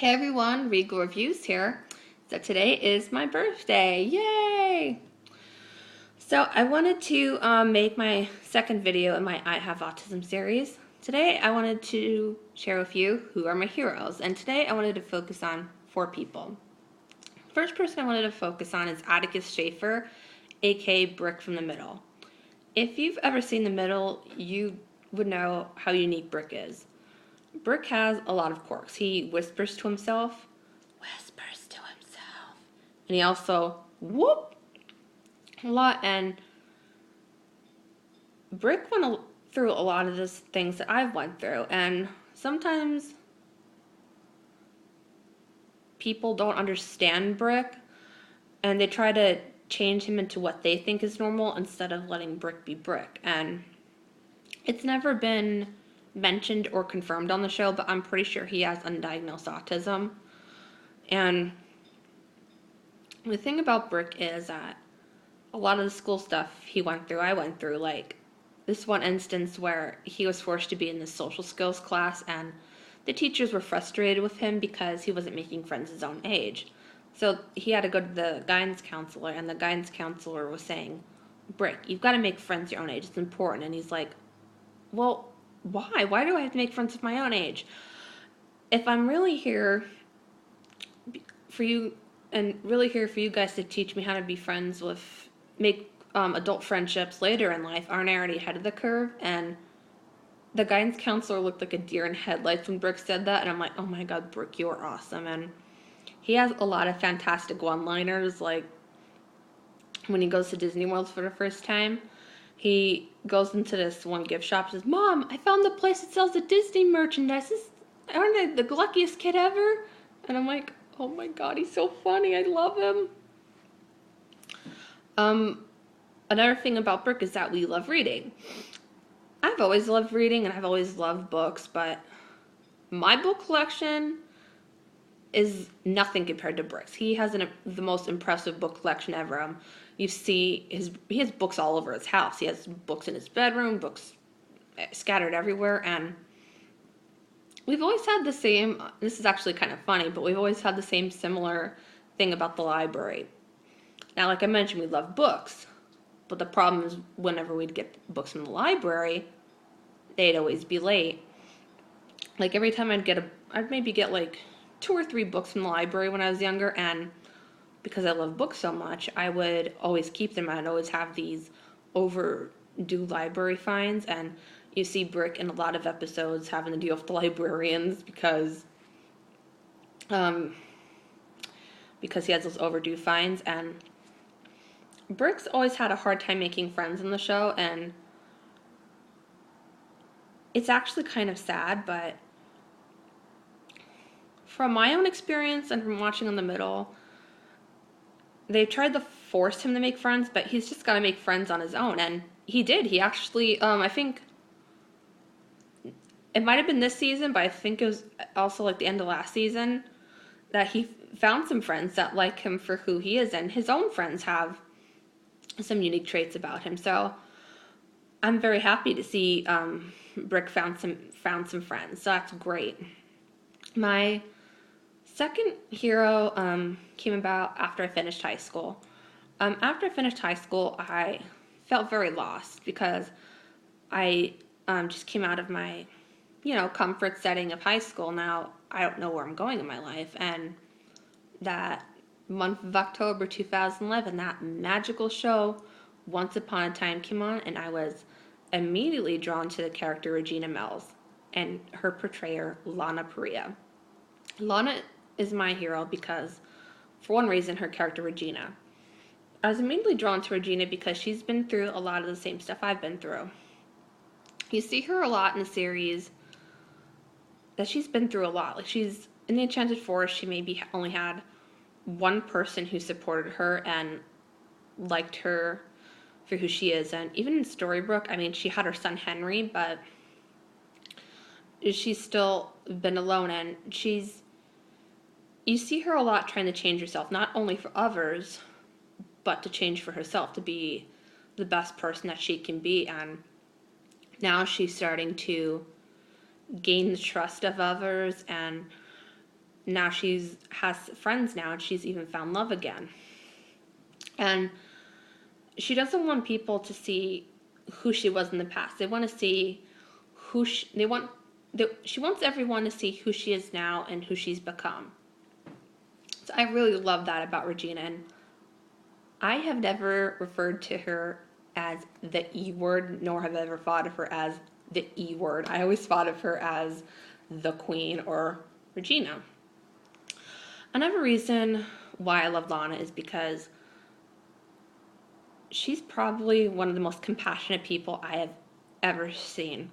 Hey everyone, Regal Reviews here. So today is my birthday. Yay! So I wanted to make my second video in my I Have Autism series. Today I wanted to share with you who are my heroes, and today I wanted to focus on 4 people. First person I wanted to focus on is Atticus Schaefer, aka Brick from the Middle. If you've ever seen The Middle, you would know how unique Brick is. Brick has a lot of quirks. He whispers to himself, and he also whoop a lot. And Brick went through a lot of these things that I've went through, and sometimes people don't understand Brick, and they try to change him into what they think is normal instead of letting Brick be Brick. And it's never been mentioned or confirmed on the show, but I'm pretty sure he has undiagnosed autism. And the thing about Brick is that a lot of the school stuff he went through, I went through. Like this one instance where he was forced to be in this social skills class, and the teachers were frustrated with him because he wasn't making friends his own age. So he had to go to the guidance counselor, and the guidance counselor was saying, Brick, you've got to make friends your own age. It's important. And he's like, well, why? Why do I have to make friends of my own age? If I'm really here for you, and really here for you guys to teach me how to be friends with, make adult friendships later in life, aren't I already ahead of the curve? And the guidance counselor looked like a deer in headlights when Brick said that, and I'm like, oh my god, Brick, you're awesome. And he has a lot of fantastic one-liners, like when he goes to Disney World for the first time, he goes into this one gift shop and says, Mom, I found the place that sells the Disney merchandise. Aren't I the luckiest kid ever? And I'm like, oh my god, he's so funny. I love him. Another thing about Brick is that we love reading. I've always loved reading and I've always loved books, but my book collection is nothing compared to Brick's. He has the most impressive book collection ever. You see he has books all over his house. He has books in his bedroom, books scattered everywhere, and we've always had the same, this is actually kind of funny, but we've always had the same similar thing about the library. Now, like I mentioned, we love books, but the problem is whenever we'd get books from the library, they'd always be late. Like every time I'd maybe get like 2 or 3 books from the library when I was younger, and because I love books so much, I would always keep them. I'd always have these overdue library fines, and you see Brick in a lot of episodes having to deal with the librarians because he has those overdue fines. And Brick's always had a hard time making friends in the show, and it's actually kind of sad, but from my own experience and from watching in the middle, they tried to force him to make friends, but he's just got to make friends on his own. And he did. He actually, I think it might have been this season, but I think it was also like the end of last season that he found some friends that like him for who he is, and his own friends have some unique traits about him. So I'm very happy to see Brick found some friends. So that's great. My second hero came about after I finished high school. After I finished high school, I felt very lost because I just came out of my, comfort setting of high school. Now I don't know where I'm going in my life. And that month of October 2011, that magical show Once Upon a Time came on, and I was immediately drawn to the character Regina Mills and her portrayer, Lana. Lana is my hero because, for one reason, her character Regina. I was immediately drawn to Regina because she's been through a lot of the same stuff I've been through. You see her a lot in the series that she's been through a lot. Like, she's in the Enchanted Forest, she maybe only had one person who supported her and liked her for who she is. And even in Storybrooke, I mean, she had her son Henry, but she's still been alone, and you see her a lot trying to change herself, not only for others, but to change for herself, to be the best person that she can be. And now she's starting to gain the trust of others, and now has friends now, and she's even found love again. And she doesn't want people to see who she was in the past. They want to see she wants everyone to see who she is now and who she's become. So I really love that about Regina, and I have never referred to her as the E word, nor have I ever thought of her as the E word. I always thought of her as the Queen or Regina. Another reason why I love Lana is because she's probably one of the most compassionate people I have ever seen.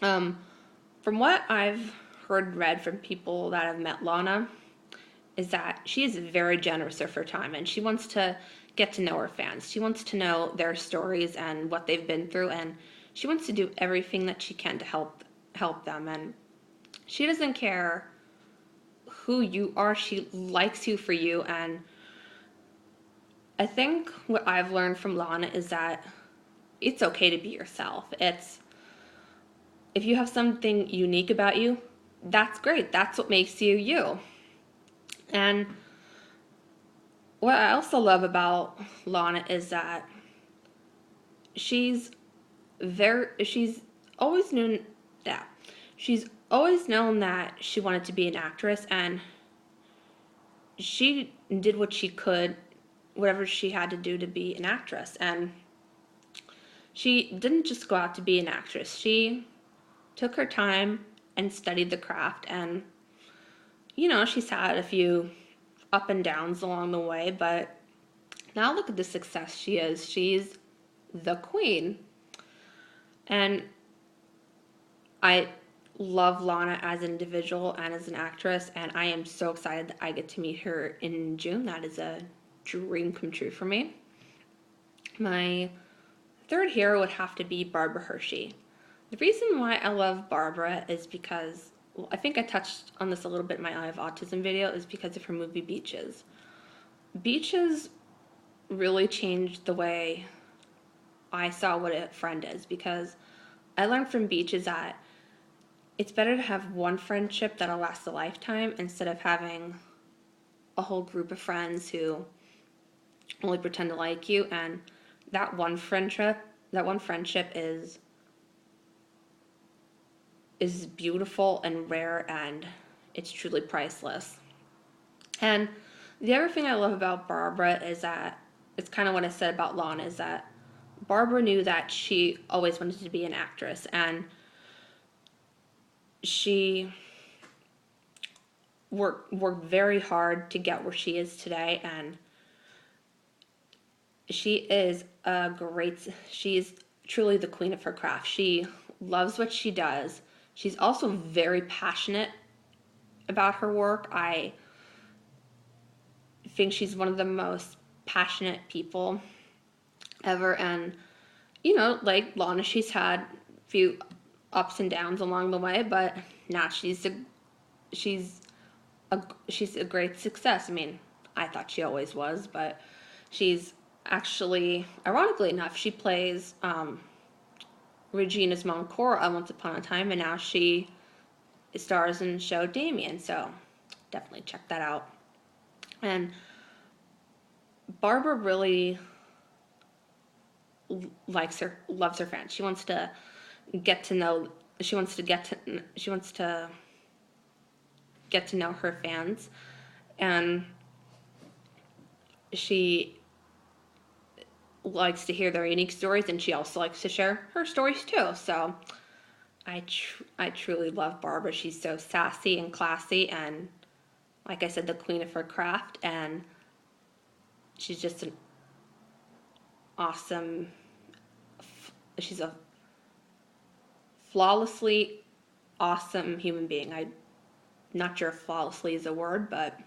From what I've heard and read from people that have met Lana, is that she is very generous with her time, and she wants to get to know her fans. She wants to know their stories and what they've been through, and she wants to do everything that she can to help them. And she doesn't care who you are. She likes you for you. And I think what I've learned from Lana is that it's okay to be yourself. If you have something unique about you, that's great. That's what makes you you. And what I also love about Lana is that she's always known that she's always known that she wanted to be an actress, and she did what she could, whatever she had to do to be an actress. And she didn't just go out to be an actress. She took her time and studied the craft, and she's had a few up and downs along the way, but now look at the success she is. She's the queen. And I love Lana as an individual and as an actress, and I am so excited that I get to meet her in June. That is a dream come true for me. My third hero would have to be Barbara Hershey. The reason why I love Barbara is because, well, I think I touched on this a little bit in my I Have Autism video, is because of her movie Beaches. Beaches really changed the way I saw what a friend is, because I learned from Beaches that it's better to have one friendship that'll last a lifetime instead of having a whole group of friends who only pretend to like you. And that one friendship is beautiful and rare, and it's truly priceless. And the other thing I love about Barbara is that it's kind of what I said about Lana, is that Barbara knew that she always wanted to be an actress, and she worked very hard to get where she is today. And she is truly the queen of her craft. She loves what she does. She's also very passionate about her work. I think she's one of the most passionate people ever. And like Lana, she's had a few ups and downs along the way, but now she's a great success. I mean, I thought she always was, but she's actually, ironically enough, she plays Regina's mom Cora on Once Upon a Time, and now she stars in the show Damien, so definitely check that out. And Barbara really loves her fans. She wants to get to know her fans, and she likes to hear their unique stories, and she also likes to share her stories too. So I truly love Barbara. She's so sassy and classy, and like I said, the queen of her craft, and she's just an awesome, she's a flawlessly awesome human being. I'm not sure if flawlessly is a word, but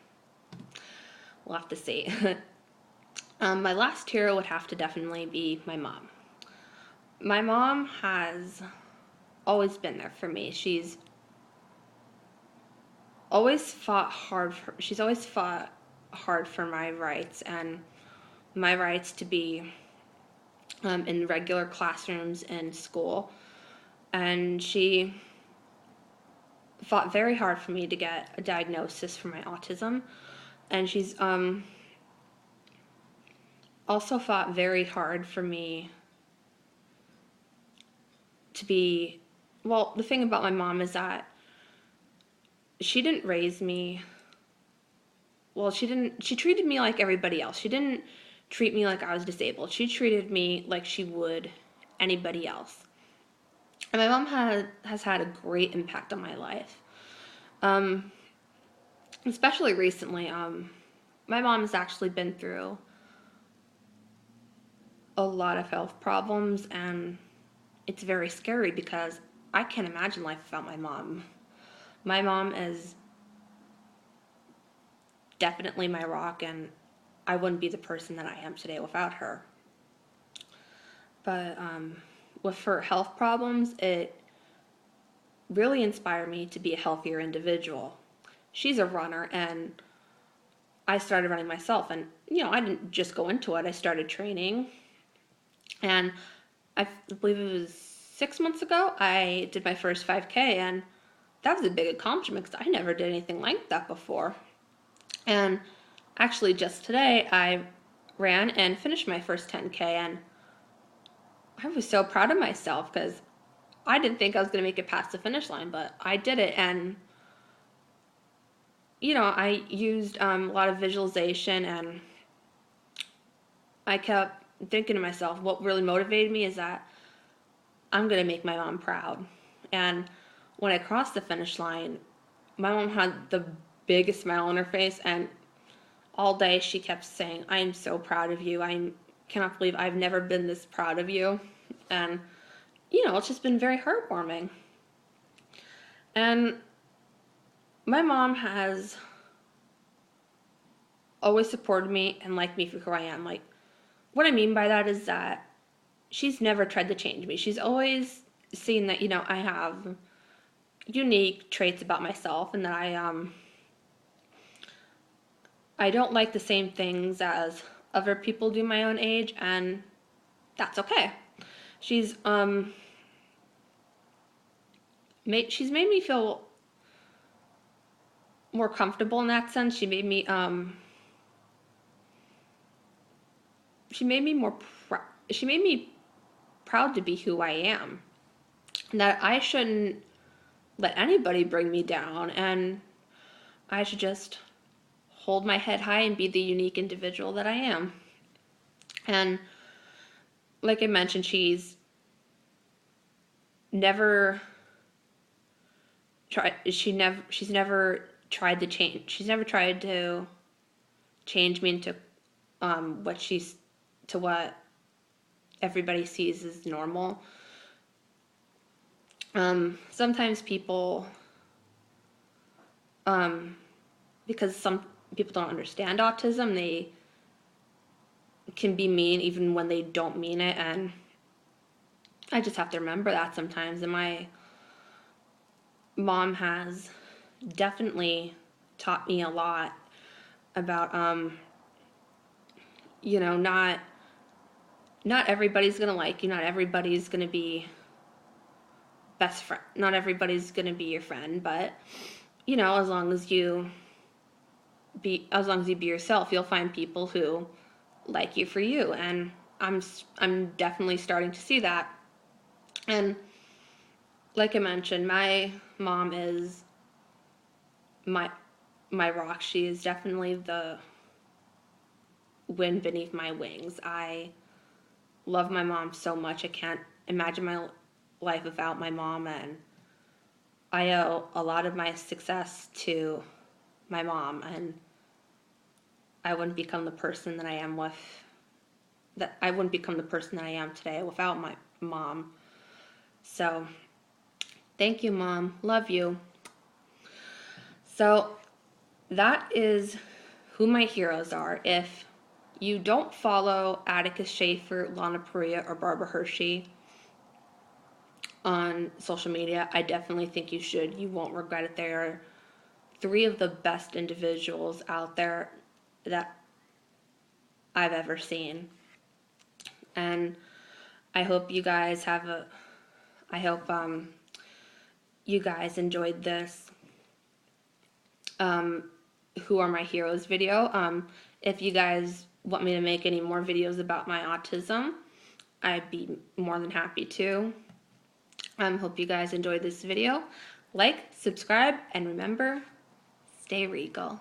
we'll have to see. My last hero would have to definitely be my mom. My mom has always been there for me. She's always fought hard for my rights, and my rights to be in regular classrooms in school. And she fought very hard for me to get a diagnosis for my autism, and she's also fought very hard for me to be, well, the thing about my mom is that she didn't raise me, well, she treated me like everybody else. She didn't treat me like I was disabled. She treated me like she would anybody else. And my mom has had a great impact on my life. Especially recently, my mom has actually been through a lot of health problems, and it's very scary because I can't imagine life without my mom. My mom is definitely my rock, and I wouldn't be the person that I am today without her. But with her health problems, it really inspired me to be a healthier individual. She's a runner, and I started running myself, and I didn't just go into it. I started training, and I believe it was 6 months ago I did my first 5K, and that was a big accomplishment because I never did anything like that before. And actually just today I ran and finished my first 10K, and I was so proud of myself because I didn't think I was going to make it past the finish line, but I did it. And I used a lot of visualization, and I kept thinking to myself, what really motivated me is that I'm going to make my mom proud. And when I crossed the finish line, my mom had the biggest smile on her face, and all day she kept saying, I am so proud of you. I cannot believe I've never been this proud of you. And, it's just been very heartwarming. And my mom has always supported me and liked me for who I am. Like, what I mean by that is that she's never tried to change me. She's always seen that, I have unique traits about myself, and that I don't like the same things as other people do my own age, and that's okay. She's made me feel more comfortable in that sense. She made me proud to be who I am, and that I shouldn't let anybody bring me down, and I should just hold my head high and be the unique individual that I am. And like I mentioned, she's never tried to change me into what everybody sees as normal. Sometimes people, because some people don't understand autism, they can be mean even when they don't mean it, and I just have to remember that sometimes. And my mom has definitely taught me a lot about not everybody's gonna like you, not everybody's gonna be best friend, not everybody's gonna be your friend, but as long as you be yourself, you'll find people who like you for you. And I'm definitely starting to see that. And like I mentioned, my mom is my rock. She is definitely the wind beneath my wings. I love my mom so much. I can't imagine my life without my mom, and I owe a lot of my success to my mom, and I wouldn't become the person that I am today without my mom. So, thank you, Mom. Love you. So, that is who my heroes are. If you don't follow Atticus Schaefer, Lana, or Barbara Hershey on social media, I definitely think you should. You won't regret it. They are 3 of the best individuals out there that I've ever seen. And I hope you guys you guys enjoyed this Who Are My Heroes video. If you guys want me to make any more videos about my autism, I'd be more than happy to. Hope you guys enjoyed this video. Like, subscribe, and remember, stay regal.